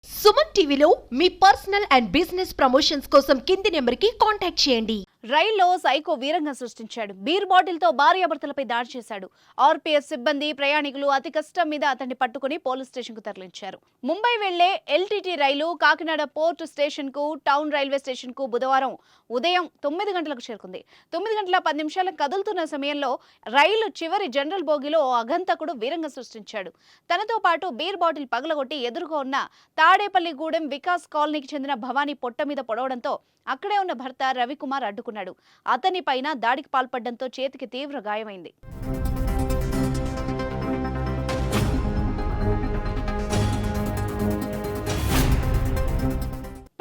సుమన్ టీవీలో మీ personal and business promotions కోసం కింది నెంబర్కి కాంటాక్ట్ చేయండి. రైల్లో సైకో వీరంగం సృష్టించాడు. బీర్ బాటిల్తో భార్యాభర్తలపై దాడి చేశాడు. ఆర్పీఎఫ్ సిబ్బంది, ప్రయాణికులు అతి కష్టం మీద అతన్ని పట్టుకుని పోలీస్ స్టేషన్కు తరలించారు. ముంబై వెళ్లే ఎల్టీటీ రైలు కాకినాడ పోర్ట్ స్టేషన్కు, టౌన్ రైల్వే స్టేషన్కు బుధవారం ఉదయం 9 గంటలకు చేరుకుంది. 9 గంటల 10 నిమిషాలకు కదులుతున్న సమయంలో రైలు చివరి జనరల్ బోగిలో ఓ అఘంతకుడు వీరంగం సృష్టించాడు. తనతో పాటు బీర్ బాటిల్ పగలగొట్టి ఎదురుగా ఉన్న తాడేపల్లిగూడెం వికాస్ కాలనీకి చెందిన భవానీ పొట్ట మీద పొడవడంతో అక్కడే ఉన్న భర్త రవికుమార్ అడ్డుకున్నాడు. అతని పైన దాడికి పాల్పడడంతో చేతికి తీవ్ర గాయమైంది.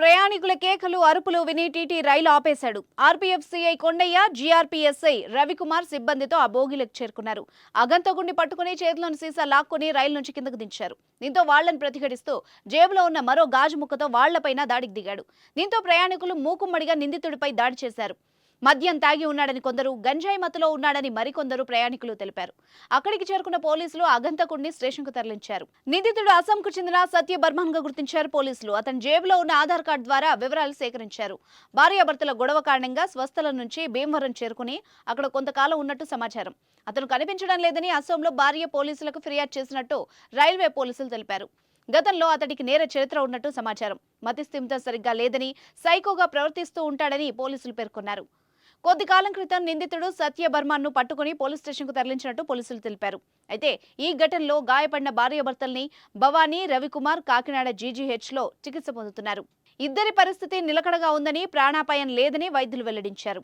ప్రయాణికుల కేకలు, అరుపులు విని టీటీ రైలు ఆపేశాడు. ఆర్పీఎఫ్ సిఐ కొండయ్య, జీఆర్పీఎస్ఐ రవికుమార్ సిబ్బందితో ఆ బోగిలకు చేరుకున్నారు. అగంతకుడిని పట్టుకుని చేతిలోని సీసా లాక్కుని రైలు నుంచి కిందకు దించారు. దీంతో వాళ్లను ప్రతిఘటిస్తూ జేబులో ఉన్న మరో గాజు ముక్కతో వాళ్లపైన దాడికి దిగాడు. దీంతో ప్రయాణికులు మూకుమ్మడిగా నిందితుడిపై దాడి చేశారు. మద్యం తాగి ఉన్నాడని కొందరు, గంజాయి మత్తులో ఉన్నాడని మరికొందరు ప్రయాణికులు తెలిపారు. అక్కడికి చేరుకున్న పోలీసులు అగంతకుడిని స్టేషన్కు తరలించారు. నిందితుడు అస్సాంకు చెందిన సత్య బర్మన్ గా గుర్తించారు పోలీసులు. అతని జేబులో ఉన్న ఆధార్ కార్డు ద్వారా వివరాలు సేకరించారు. భార్యాభర్తల గొడవ కారణంగా స్వస్థలం నుంచి భీమవరం చేరుకుని అక్కడ కొంతకాలం ఉన్నట్టు సమాచారం. అతను కనిపించడం లేదని అస్సాంలో భార్య పోలీసులకు ఫిర్యాదు చేసినట్టు రైల్వే పోలీసులు తెలిపారు. గతంలో అతడికి నేర చరిత్ర ఉన్నట్టు సమాచారం. మతిస్థిమితం సరిగ్గా లేదని, సైకోగా ప్రవర్తిస్తూ ఉంటాడని పోలీసులు పేర్కొన్నారు. కొద్ది కాలం క్రితం నిందితుడు సత్య బర్మన్ను పట్టుకుని పోలీస్ స్టేషన్కు తరలించినట్టు పోలీసులు తెలిపారు. అయితే ఈ ఘటనలో గాయపడిన భార్యాభర్తల్ని భవానీ, రవికుమార్ కాకినాడ జీజీహెచ్లో చికిత్స పొందుతున్నారు. ఇద్దరి పరిస్థితి నిలకడగా ఉందని, ప్రాణాపాయం లేదని వైద్యులు వెల్లడించారు.